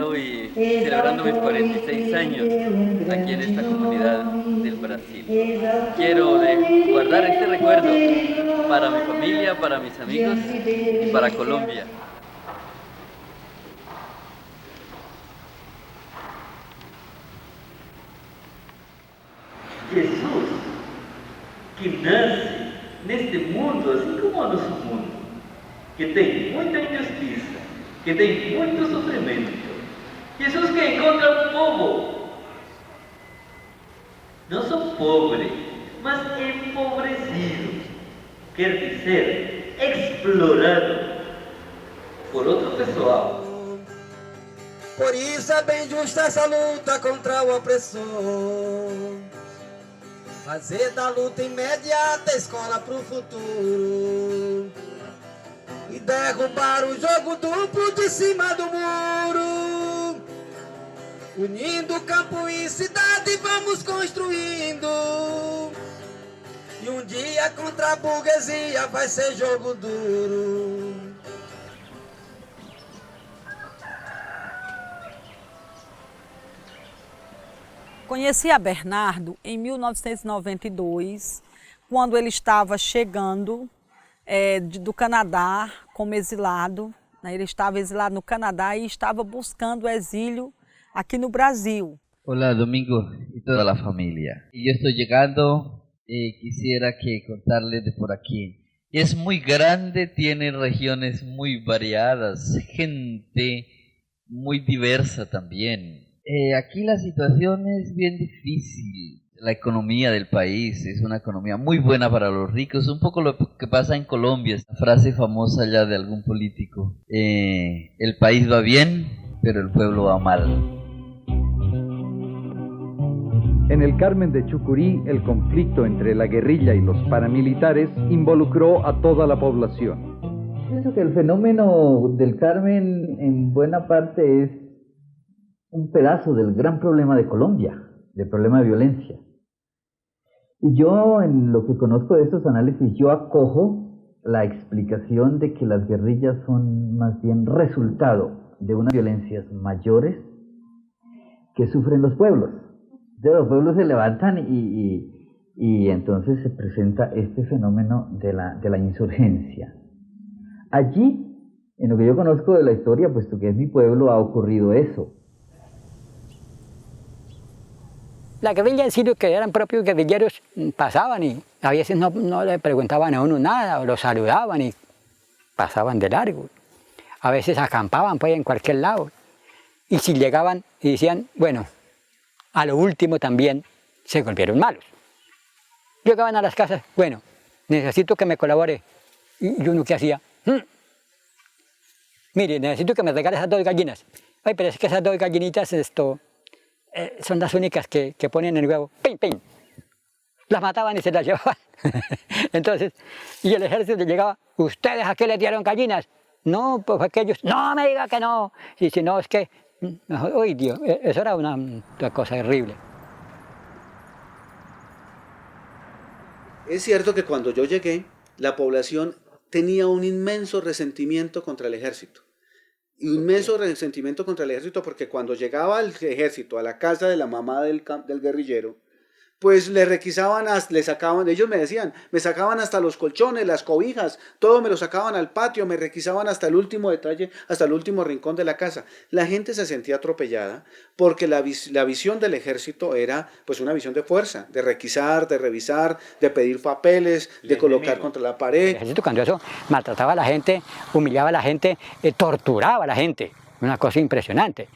estoy celebrando mis 46 años aquí en esta comunidad del Brasil. Quiero guardar este recuerdo para mi familia, para mis amigos y para Colombia. Jesus, que nasce neste mundo, assim como o nosso mundo, que tem muita injustiça, que tem muito sofrimento. Jesus que encontra um povo, não só pobre, mas empobrecido, quer dizer, explorado por outro pessoal. Por isso é bem justa essa luta contra o opressor. Fazer da luta imediata escola pro futuro. E derrubar o jogo duplo de cima do muro. Unindo campo e cidade vamos construindo. E um dia contra a burguesia vai ser jogo duro. Conheci a Bernardo em 1992, quando ele estava chegando do Canadá como exilado. Ele estava exilado no Canadá e estava buscando exílio aquí no Brasil. Hola Domingo y toda la familia. Yo estoy llegando y quisiera que contarles de por aquí. Es muy grande, tiene regiones muy variadas, gente muy diversa también. Aquí la situación es bien difícil. La economía del país es una economía muy buena para los ricos, un poco lo que pasa en Colombia, esta frase famosa ya de algún político. El país va bien, pero el pueblo va mal. En el Carmen de Chucurí, el conflicto entre la guerrilla y los paramilitares involucró a toda la población. Pienso que el fenómeno del Carmen en buena parte es un pedazo del gran problema de Colombia, del problema de violencia. Y yo, en lo que conozco de estos análisis, yo acojo la explicación de que las guerrillas son más bien resultado de unas violencias mayores que sufren los pueblos. De los pueblos se levantan y entonces se presenta este fenómeno de la insurgencia. Allí, en lo que yo conozco de la historia, puesto que es mi pueblo, ha ocurrido eso. La guerrilla en Sirio, que eran propios guerrilleros, pasaban y a veces no le preguntaban a uno nada, o lo saludaban y pasaban de largo. A veces acampaban pues en cualquier lado. Y si llegaban y decían, bueno, a lo último también se volvieron malos. Llegaban a las casas, bueno, necesito que me colabore. Y uno que hacía, mire, necesito que me regale esas 2 gallinas. Ay, pero es que esas 2 gallinitas son las únicas que ponen el huevo. ¡Pin, pin! Las mataban y se las llevaban. Entonces, y el ejército llegaba, ¿ustedes a qué les dieron gallinas? No, pues aquellos, no me diga que no. Y si no, es que, uy Dios, eso era una cosa horrible. Es cierto que cuando yo llegué, la población tenía un inmenso resentimiento contra el ejército. Y un inmenso resentimiento contra el ejército porque cuando llegaba el ejército a la casa de la mamá del guerrillero, pues le requisaban, le sacaban, ellos me decían, me sacaban hasta los colchones, las cobijas, todo me lo sacaban al patio, me requisaban hasta el último detalle, hasta el último rincón de la casa. La gente se sentía atropellada porque la visión del ejército era pues una visión de fuerza, de requisar, de revisar, de pedir papeles, de colocar contra la pared. El ejército cuando eso maltrataba a la gente, humillaba a la gente, torturaba a la gente, una cosa impresionante.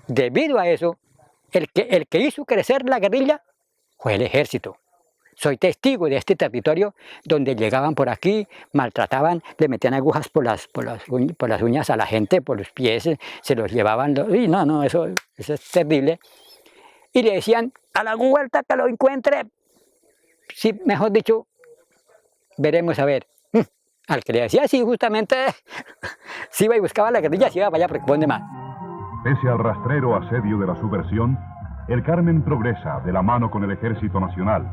Debido a eso, el que hizo crecer la guerrilla fue el ejército. Soy testigo de este territorio donde llegaban por aquí, maltrataban, le metían agujas por las uñas a la gente, por los pies, se los llevaban. Y no, eso es terrible. Y le decían, a la vuelta que lo encuentre, sí, mejor dicho, veremos a ver. Al que le decía así, justamente, si iba y buscaba la guerrilla, si iba para allá, porque ¿dónde más? Pese al rastrero asedio de la subversión, el Carmen progresa de la mano con el Ejército Nacional,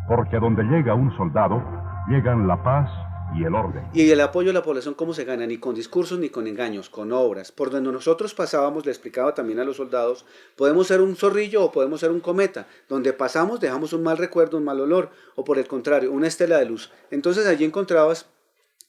porque a donde llega un soldado, llegan la paz y el orden. Y el apoyo de la población, ¿cómo se gana? Ni con discursos ni con engaños, con obras. Por donde nosotros pasábamos, le explicaba también a los soldados, podemos ser un zorrillo o podemos ser un cometa. Donde pasamos dejamos un mal recuerdo, un mal olor, o por el contrario, una estela de luz. Entonces allí encontrabas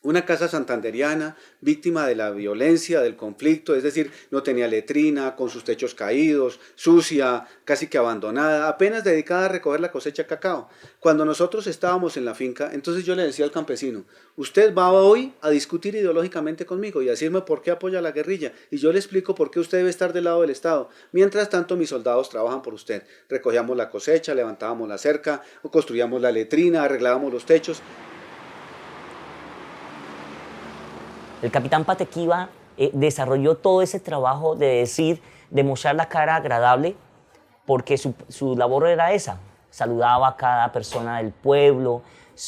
una casa santanderiana, víctima de la violencia, del conflicto, es decir, no tenía letrina, con sus techos caídos, sucia, casi que abandonada, apenas dedicada a recoger la cosecha de cacao. Cuando nosotros estábamos en la finca, entonces yo le decía al campesino, usted va hoy a discutir ideológicamente conmigo y a decirme por qué apoya a la guerrilla, y yo le explico por qué usted debe estar del lado del Estado. Mientras tanto, mis soldados trabajan por usted. Recogíamos la cosecha, levantábamos la cerca, o construíamos la letrina, arreglábamos los techos. El capitán Patequiva desarrolló todo ese trabajo de decir, de mostrar la cara agradable, porque su labor era esa. Saludaba a cada persona del pueblo,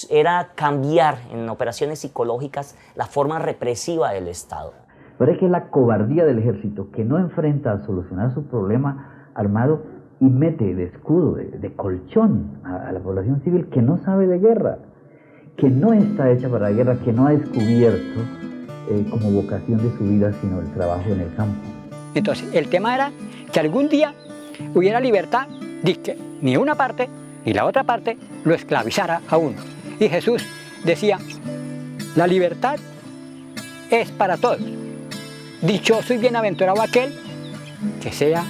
era cambiar en operaciones psicológicas la forma represiva del Estado. Pero es que la cobardía del ejército, que no enfrenta a solucionar su problema armado y mete de escudo, de colchón a la población civil que no sabe de guerra, que no está hecha para la guerra, que no ha descubierto como vocación de su vida, sino el trabajo en el campo. Entonces, el tema era que algún día hubiera libertad, que ni una parte ni la otra parte lo esclavizara a uno. Y Jesús decía, la libertad es para todos. Dichoso y bienaventurado aquel que sea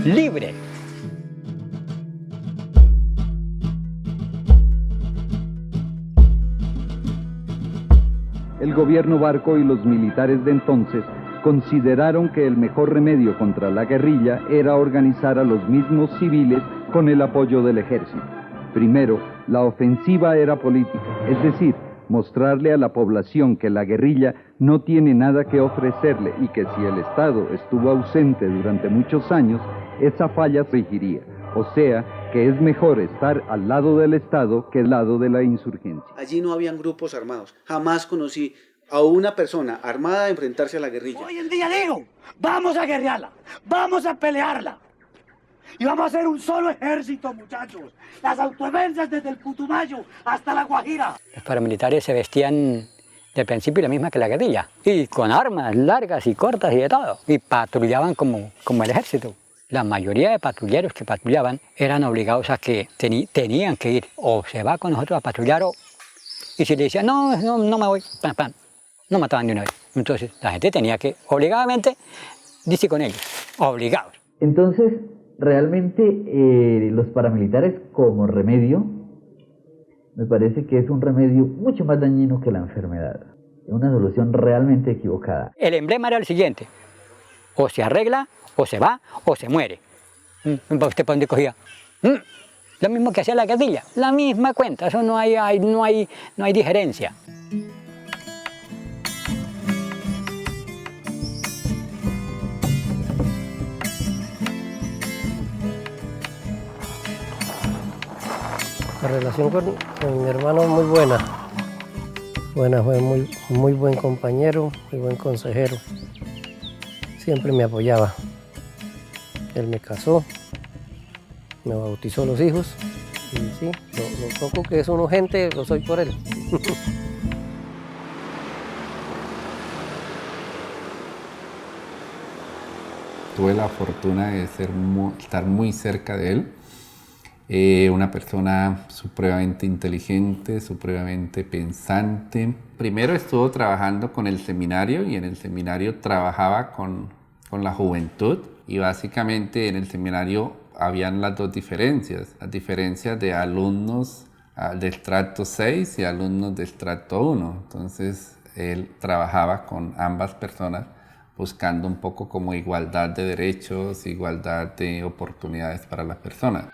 libre. El gobierno Barco y los militares de entonces consideraron que el mejor remedio contra la guerrilla era organizar a los mismos civiles con el apoyo del ejército. Primero, la ofensiva era política, es decir, mostrarle a la población que la guerrilla no tiene nada que ofrecerle y que si el Estado estuvo ausente durante muchos años, esa falla surgiría. O sea, que es mejor estar al lado del Estado que al lado de la insurgencia. Allí no habían grupos armados. Jamás conocí a una persona armada a enfrentarse a la guerrilla. Hoy en día digo, vamos a guerrearla, vamos a pelearla. Y vamos a hacer un solo ejército, muchachos. Las autodefensas desde el Putumayo hasta la Guajira. Los paramilitares se vestían de principio la misma que la guerrilla. Y con armas largas y cortas y de todo. Y patrullaban como el ejército. La mayoría de patrulleros que patrullaban eran obligados a que tenían que ir. O se va con nosotros a patrullar y si le decían, no me voy, pam, pam, no mataban de una vez. Entonces la gente tenía que, obligadamente, irse con ellos, obligados. Entonces, realmente los paramilitares como remedio, me parece que es un remedio mucho más dañino que la enfermedad. Es una solución realmente equivocada. El emblema era el siguiente, o se arregla, o se va, o se muere. ¿Usted para dónde cogía? Lo mismo que hacía la guerrilla, la misma cuenta, eso no hay diferencia. La relación con mi hermano es muy buena. Fue muy buen compañero, muy buen consejero. Siempre me apoyaba. Él me casó, me bautizó los hijos y sí, lo poco que es uno gente, lo soy por él. Tuve la fortuna de estar muy cerca de él. Una persona supremamente inteligente, supremamente pensante. Primero estuvo trabajando con el seminario y en el seminario trabajaba con la juventud y básicamente en el seminario habían las dos diferencias, las diferencias de alumnos de estrato 6 y alumnos de estrato 1. Entonces él trabajaba con ambas personas buscando un poco como igualdad de derechos, igualdad de oportunidades para las personas.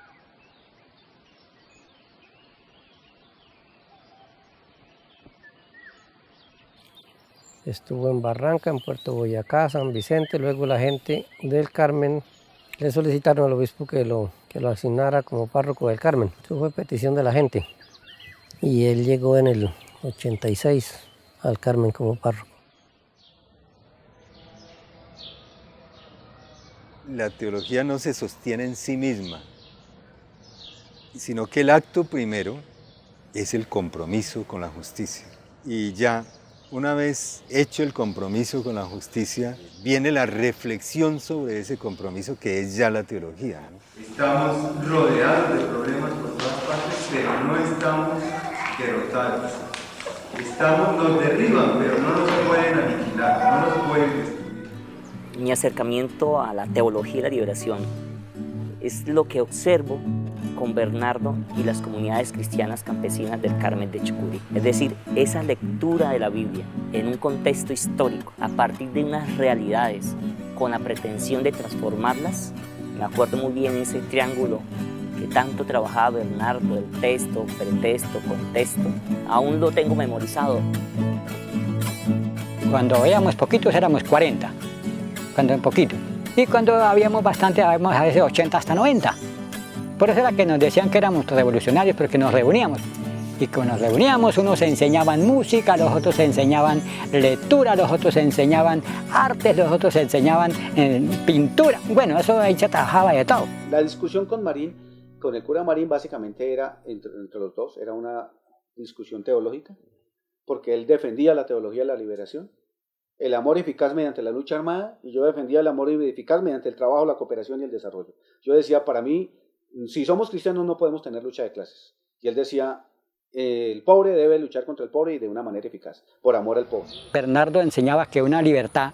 Estuvo en Barranca, en Puerto Boyacá, San Vicente, luego la gente del Carmen le solicitaron al obispo que lo asignara como párroco del Carmen. Eso fue petición de la gente. Y él llegó en el 86 al Carmen como párroco. La teología no se sostiene en sí misma, sino que el acto primero es el compromiso con la justicia. y ya una vez hecho el compromiso con la justicia, viene la reflexión sobre ese compromiso que es ya la teología, ¿no? Estamos rodeados de problemas por todas partes, pero no estamos derrotados. Nos derriban, pero no nos pueden aniquilar, no nos pueden destruir. Mi acercamiento a la teología y la liberación es lo que observo con Bernardo y las comunidades cristianas campesinas del Carmen de Chucurí. Es decir, esa lectura de la Biblia en un contexto histórico, a partir de unas realidades, con la pretensión de transformarlas. Me acuerdo muy bien ese triángulo que tanto trabajaba Bernardo, el texto, pretexto, contexto. Aún lo tengo memorizado. Cuando éramos poquitos éramos 40, cuando en poquito. Y cuando habíamos bastante, habíamos a veces 80 hasta 90. Por eso era que nos decían que éramos revolucionarios, porque nos reuníamos. Y cuando nos reuníamos, unos enseñaban música, los otros enseñaban lectura, los otros enseñaban artes, los otros enseñaban pintura. Bueno, eso ahí se trabajaba de todo. La discusión con el cura Marín, básicamente era, entre los dos, era una discusión teológica, porque él defendía la teología de la liberación, el amor eficaz mediante la lucha armada, y yo defendía el amor eficaz mediante el trabajo, la cooperación y el desarrollo. Yo decía, para mí, si somos cristianos no podemos tener lucha de clases. Y él decía, el pobre debe luchar contra el pobre y de una manera eficaz, por amor al pobre. Bernardo enseñaba que una libertad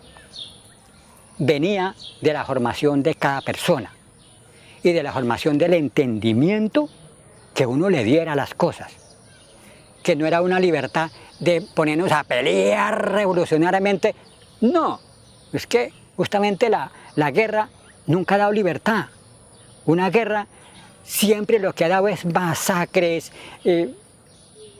venía de la formación de cada persona y de la formación del entendimiento que uno le diera a las cosas. Que no era una libertad de ponernos a pelear revolucionariamente. No, es que justamente la guerra nunca ha dado libertad. Una guerra siempre lo que ha dado es masacres,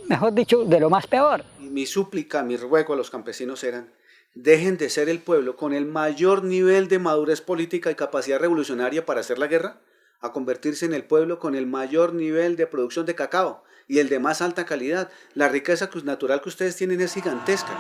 mejor dicho, de lo más peor. Mi súplica, mi ruego a los campesinos eran, dejen de ser el pueblo con el mayor nivel de madurez política y capacidad revolucionaria para hacer la guerra, a convertirse en el pueblo con el mayor nivel de producción de cacao y el de más alta calidad. La riqueza natural que ustedes tienen es gigantesca.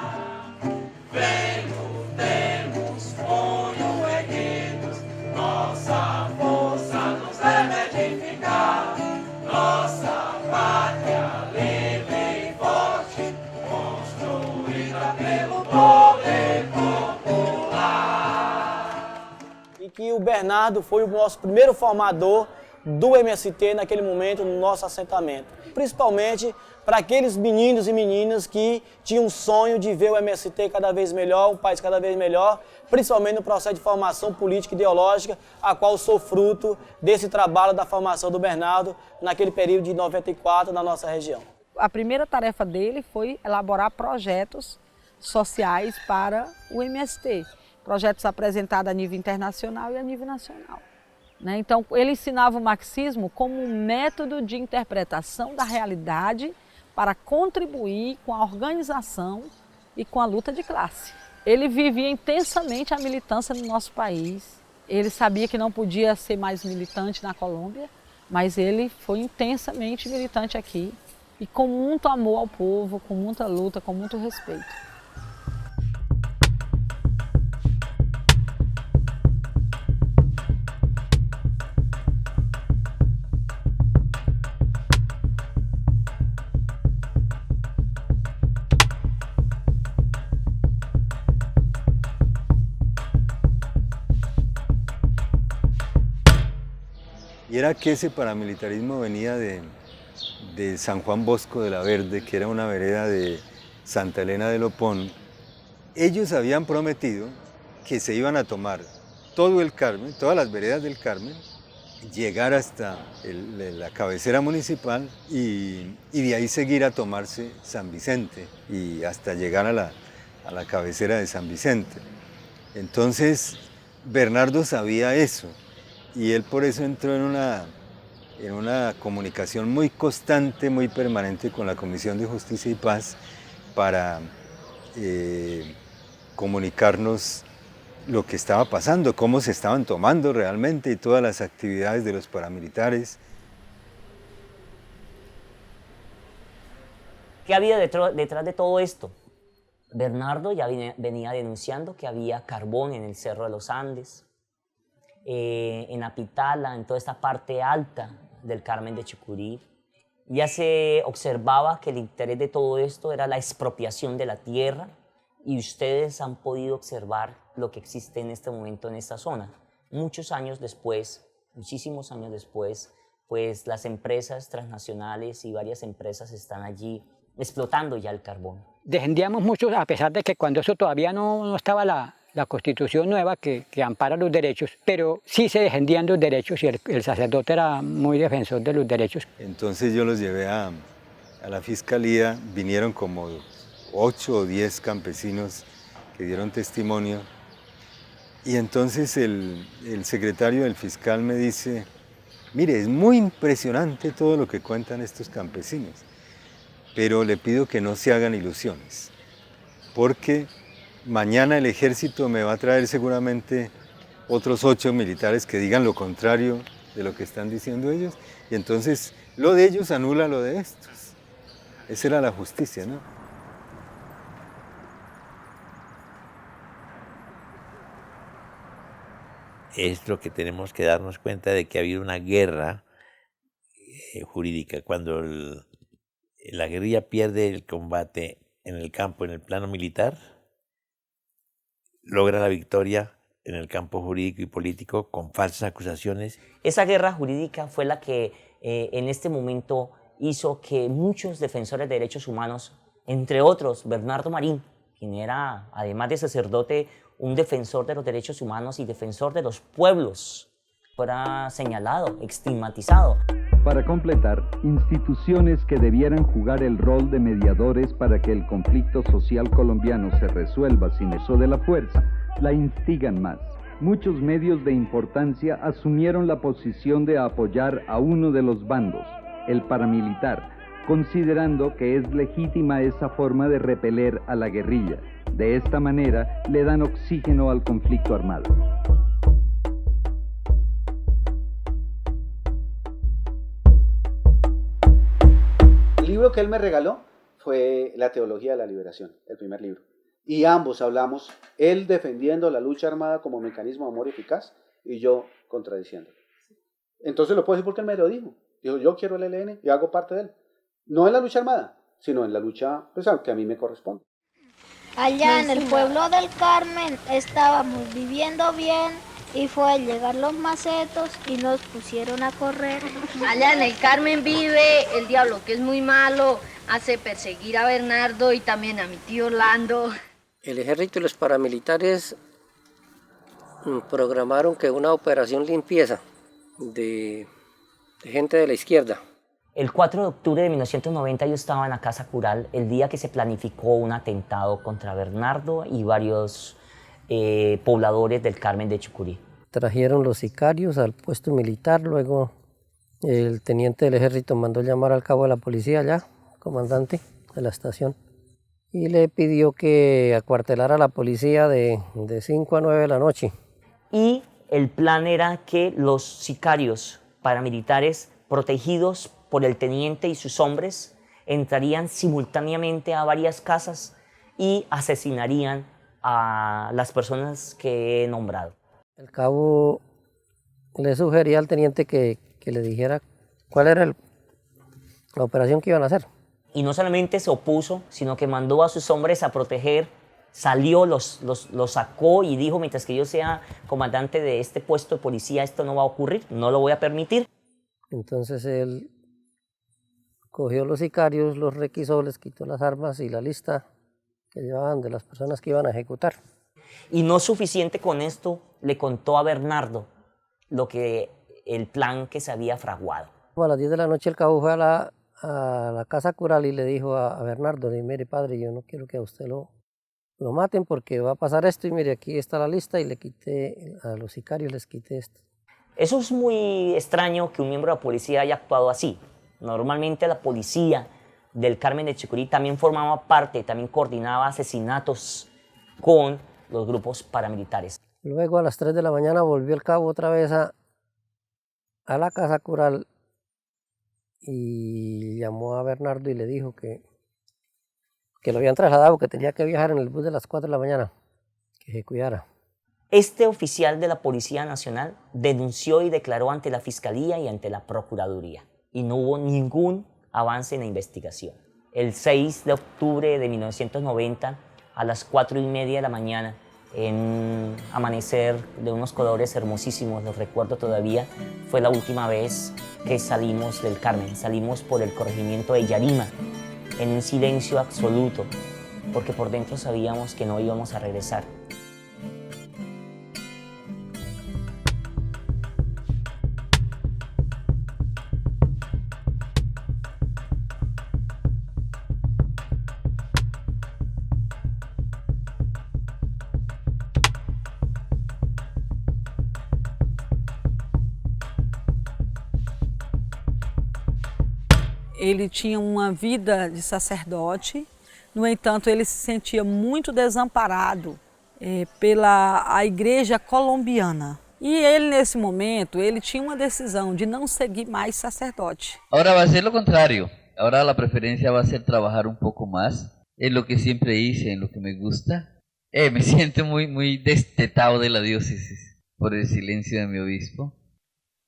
E que o Bernardo foi o nosso primeiro formador do MST naquele momento no nosso assentamento. Principalmente para aqueles meninos e meninas que tinham um sonho de ver o MST cada vez melhor, um país cada vez melhor, principalmente no processo de formação política e ideológica, a qual sou fruto desse trabalho da formação do Bernardo naquele período de 94 na nossa região. A primeira tarefa dele foi elaborar projetos sociais para o MST, projetos apresentados a nível internacional e a nível nacional. Então, ele ensinava o marxismo como um método de interpretação da realidade para contribuir com a organização e com a luta de classe. Ele vivia intensamente a militância no nosso país. Ele sabia que não podia ser mais militante na Colômbia, mas ele foi intensamente militante aqui e com muito amor ao povo, com muita luta, com muito respeito. Y era que ese paramilitarismo venía de San Juan Bosco de la Verde, que era una vereda de Santa Elena de Lopón. Ellos habían prometido que se iban a tomar todo el Carmen, todas las veredas del Carmen, llegar hasta la cabecera municipal y de ahí seguir a tomarse San Vicente y hasta llegar a la cabecera de San Vicente. Entonces Bernardo sabía eso. Y él por eso entró en una comunicación muy constante, muy permanente con la Comisión de Justicia y Paz para comunicarnos lo que estaba pasando, cómo se estaban tomando realmente y todas las actividades de los paramilitares. ¿Qué había detrás de todo esto? Bernardo ya venía denunciando que había carbón en el Cerro de los Andes, en Apitala, en toda esta parte alta del Carmen de Chucurí. Ya se observaba que el interés de todo esto era la expropiación de la tierra y ustedes han podido observar lo que existe en este momento en esta zona. Muchos años después, muchísimos años después, pues las empresas transnacionales y varias empresas están allí explotando ya el carbón. Defendíamos mucho, a pesar de que cuando eso todavía no estaba la constitución nueva que ampara los derechos, pero sí se defendían los derechos y el sacerdote era muy defensor de los derechos. Entonces yo los llevé a la fiscalía, vinieron como 8 o 10 campesinos que dieron testimonio, y entonces el secretario del fiscal me dice: mire, es muy impresionante todo lo que cuentan estos campesinos, pero le pido que no se hagan ilusiones, porque mañana el ejército me va a traer seguramente otros 8 militares que digan lo contrario de lo que están diciendo ellos, y entonces lo de ellos anula lo de estos. Esa era la justicia, ¿no? Es lo que tenemos que darnos cuenta de que ha habido una guerra jurídica. Cuando la guerrilla pierde el combate en el campo, en el plano militar, logra la victoria en el campo jurídico y político con falsas acusaciones. Esa guerra jurídica fue la que en este momento hizo que muchos defensores de derechos humanos, entre otros Bernardo Marín, quien era, además de sacerdote, un defensor de los derechos humanos y defensor de los pueblos, fuera señalado, estigmatizado. Para completar, instituciones que debieran jugar el rol de mediadores para que el conflicto social colombiano se resuelva sin uso de la fuerza, la instigan más. Muchos medios de importancia asumieron la posición de apoyar a uno de los bandos, el paramilitar, considerando que es legítima esa forma de repeler a la guerrilla. De esta manera le dan oxígeno al conflicto armado. El libro que él me regaló fue La Teología de la Liberación, el primer libro. Y ambos hablamos, él defendiendo la lucha armada como mecanismo de amor eficaz y yo contradiciéndolo. Entonces lo puedo decir porque él me lo dijo. Dijo, yo quiero el ELN y hago parte de él. No en la lucha armada, sino en la lucha pesada que a mí me corresponde. Allá en el pueblo del Carmen estábamos viviendo bien y fue a llegar los macetos y nos pusieron a correr. Allá en el Carmen vive el diablo, que es muy malo, hace perseguir a Bernardo y también a mi tío Orlando. El ejército y los paramilitares programaron que una operación limpieza de gente de la izquierda. El 4 de octubre de 1990 yo estaba en la Casa Cural el día que se planificó un atentado contra Bernardo y varios pobladores del Carmen de Chucurí. Trajeron los sicarios al puesto militar, luego el teniente del ejército mandó llamar al cabo de la policía allá, comandante de la estación, y le pidió que acuartelara a la policía de 5 a 9 de la noche. Y el plan era que los sicarios paramilitares protegidos por el teniente y sus hombres entrarían simultáneamente a varias casas y asesinarían a las personas que he nombrado. El cabo le sugería al teniente que le dijera cuál era la operación que iban a hacer. Y no solamente se opuso, sino que mandó a sus hombres a proteger, salió, los sacó y dijo, mientras que yo sea comandante de este puesto de policía, esto no va a ocurrir, no lo voy a permitir. Entonces él cogió los sicarios, los requisó, les quitó las armas y la lista que llevaban de las personas que iban a ejecutar. Y no suficiente con esto, le contó a Bernardo el plan que se había fraguado. A las 10 de la noche el cabo fue a la Casa Cural y le dijo a Bernardo, mire padre, yo no quiero que a usted lo maten porque va a pasar esto y mire, aquí está la lista, y le quité a los sicarios, les quité esto. Eso es muy extraño que un miembro de la policía haya actuado así. Normalmente la policía del Carmen de Chucurí también formaba parte, también coordinaba asesinatos con los grupos paramilitares. Luego a las 3 de la mañana volvió el cabo otra vez a la Casa Cural y llamó a Bernardo y le dijo que lo habían trasladado, que tenía que viajar en el bus de las 4 de la mañana, que se cuidara. Este oficial de la Policía Nacional denunció y declaró ante la Fiscalía y ante la Procuraduría. Y no hubo ningún avance en la investigación. El 6 de octubre de 1990, a las 4:30 de la mañana, en un amanecer de unos colores hermosísimos, los recuerdo todavía, fue la última vez que salimos del Carmen. Salimos por el corregimiento de Yarima, en un silencio absoluto, porque por dentro sabíamos que no íbamos a regresar. Ele tinha uma vida de sacerdote, no entanto, ele se sentia muito desamparado pela igreja colombiana. E ele, nesse momento, ele tinha uma decisão de não seguir mais sacerdote. Ahora va a ser lo contrario. Ahora la preferencia va a ser trabajar un poco más en lo que siempre hice, en lo que me gusta. Me siento muy destetado de la diócesis por el silencio de mi obispo.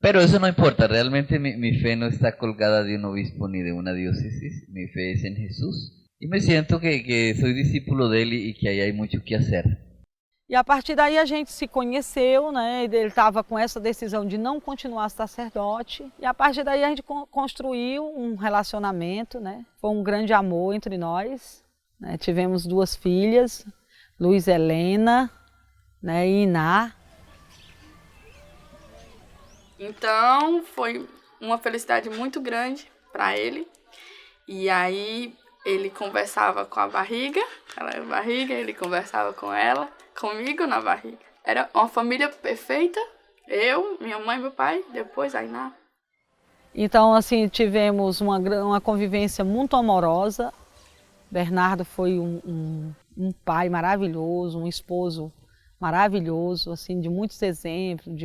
Pero eso no importa, realmente mi fe no está colgada de un obispo ni de una diócesis, mi fe es en Jesús. Y me siento que soy discípulo de él y que ahí hay mucho que hacer. E a partir daí a gente se conheceu, né? Ele estava com essa decisão de não continuar sacerdote. E a partir daí a gente construiu um relacionamento, né? Foi um grande amor entre nós. Né? Tivemos 2 filhas, Luiz Helena, né? E Iná. Então, foi uma felicidade muito grande para ele. E aí, ele conversava com a barriga, ele conversava com ela, comigo na barriga. Era uma família perfeita, eu, minha mãe, meu pai, depois a Iná. Então, assim, tivemos uma convivência muito amorosa. Bernardo foi um pai maravilhoso, um esposo maravilhoso, assim, de muitos exemplos,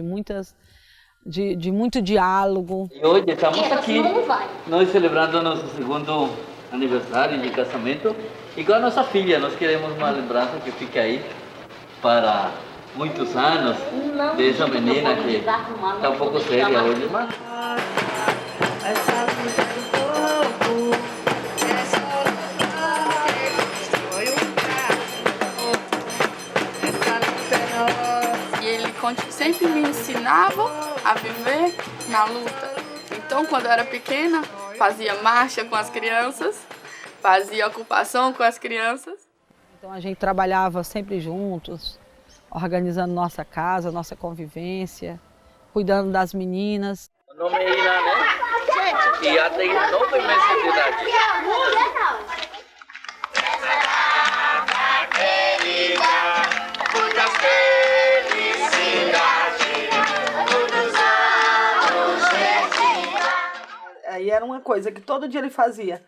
de muito diálogo. E hoje estamos aqui, nós celebrando nosso 2º aniversário de casamento e com a nossa filha. Nós queremos uma lembrança que fique aí para muitos anos dessa menina que está um pouco séria hoje. E ele sempre me ensinava a viver na luta. Então, quando eu era pequena, fazia marcha com as crianças, fazia ocupação com as crianças. Então a gente trabalhava sempre juntos, organizando nossa casa, nossa convivência, cuidando das meninas. O nome é Iná, né? E já tem 9 meses de idade. E era uma coisa que todo dia ele fazia.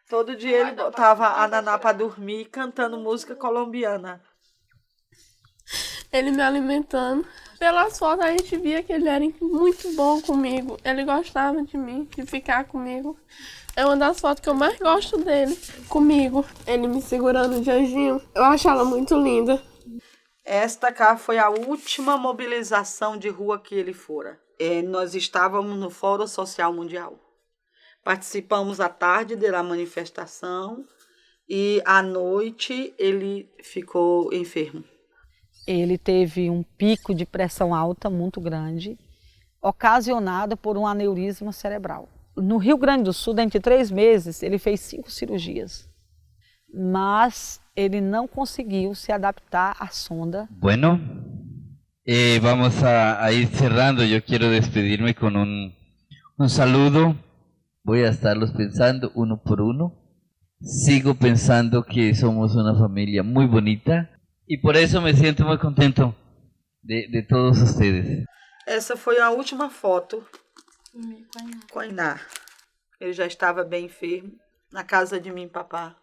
Todo dia ele botava a Naná para dormir cantando música colombiana. Ele me alimentando. Pelas fotos a gente via que ele era muito bom comigo. Ele gostava de mim, de ficar comigo. É uma das fotos que eu mais gosto dele, comigo. Ele me segurando de anjinho. Eu acho ela muito linda. Esta cá foi a última mobilização de rua que ele fora. Nós estávamos no Fórum Social Mundial. Participamos à tarde da manifestação e à noite ele ficou enfermo. Ele teve um pico de pressão alta muito grande, ocasionado por um aneurisma cerebral. No Rio Grande do Sul, dentro de 3 meses, ele fez 5 cirurgias, mas ele não conseguiu se adaptar à sonda. Bueno, vamos a ir cerrando. Yo quiero despedirme con un saludo. Voy a estarlos pensando uno por uno. Sigo pensando que somos una familia muy bonita y por eso me siento muy contento de todos ustedes. Essa foi a última foto com a Iná. Ele já estava bem enfermo, na casa de mim, papá.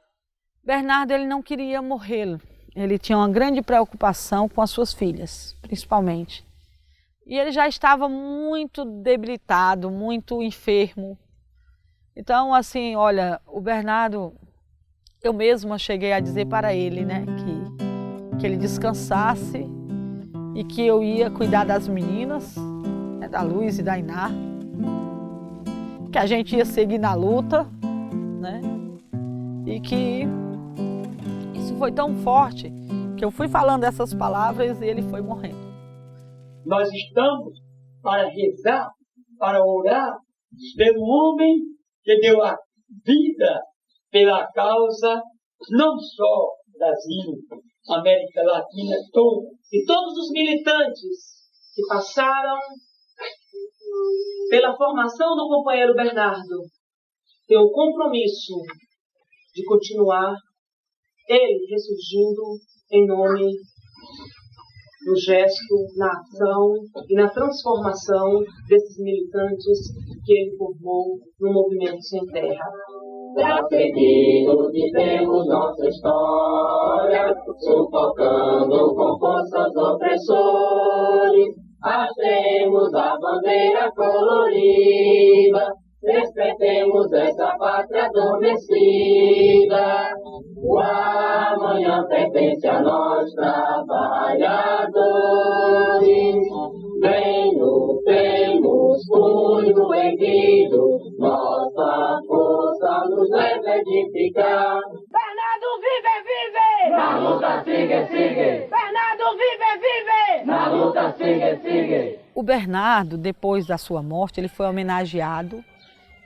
Bernardo, ele não queria morrer. Ele tinha uma grande preocupação com as suas filhas, principalmente. E ele já estava muito debilitado, muito enfermo. Então, assim, olha, o Bernardo, eu mesma cheguei a dizer para ele, né, que ele descansasse e que eu ia cuidar das meninas, né, da Luz e da Iná, que a gente ia seguir na luta né? E que isso foi tão forte que eu fui falando essas palavras e ele foi morrendo. Nós estamos para rezar, para orar pelo homem que deu a vida pela causa não só Brasil, América Latina toda, e todos os militantes que passaram pela formação do companheiro Bernardo, tem o compromisso de continuar ele ressurgindo em nome no gesto, na ação e na transformação desses militantes que ele formou no Movimento Sem Terra. Pra seguir vivemos nossa história, sufocando com forças opressores, hastemos a bandeira colorida, despertemos essa pátria adormecida. O amanhã pertence a nós, trabalhadores. Bem temos punho erguido, nossa força nos leva a edificar. Bernardo vive, vive! Na luta sigue, sigue! Bernardo vive, vive! Na luta sigue, sigue! O Bernardo, depois da sua morte, ele foi homenageado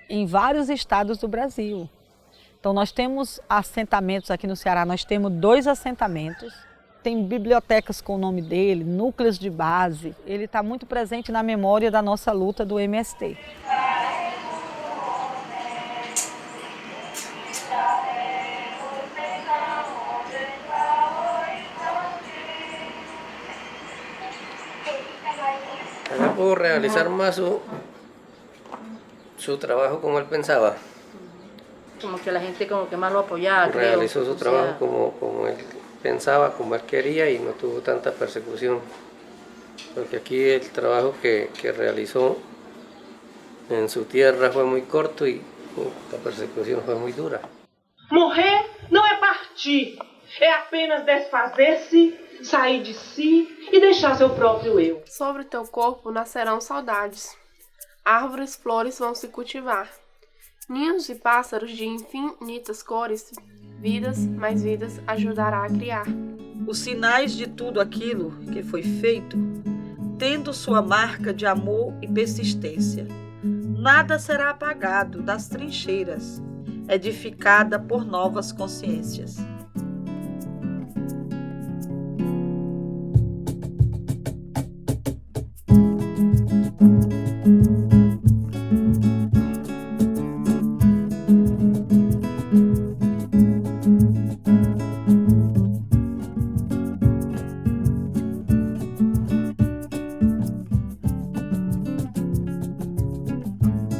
em vários estados do Brasil. Então nós temos assentamentos aqui no Ceará, nós temos 2 assentamentos, tem bibliotecas com o nome dele, núcleos de base, ele está muito presente na memória da nossa luta do MST. Ella pudo realizar más su trabajo como él pensaba. Como que la gente como que más lo apoyaba, Realizó creo. su trabajo como él pensaba, como él quería y no tuvo tanta persecución. Porque aquí el trabajo que realizó en su tierra fue muy corto y la persecución fue muy dura. Morrer não é partir, é apenas desfazer-se, sair de si e deixar seu próprio eu. Sobre teu corpo nascerão saudades, árvores, flores vão se cultivar, ninhos e pássaros de infinitas cores, vidas mais vidas ajudará a criar. Os sinais de tudo aquilo que foi feito, tendo sua marca de amor e persistência, nada será apagado das trincheiras, edificada por novas consciências.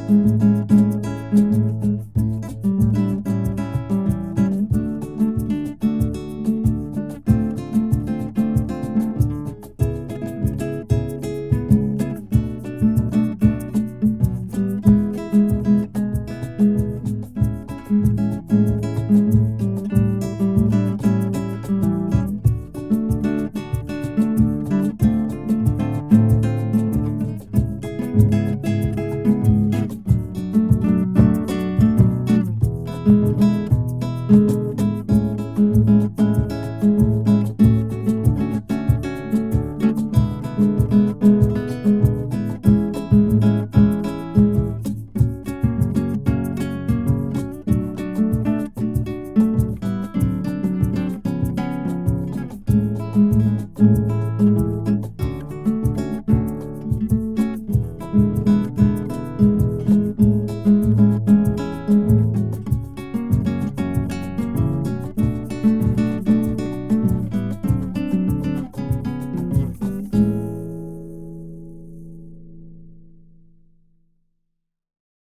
Thank you.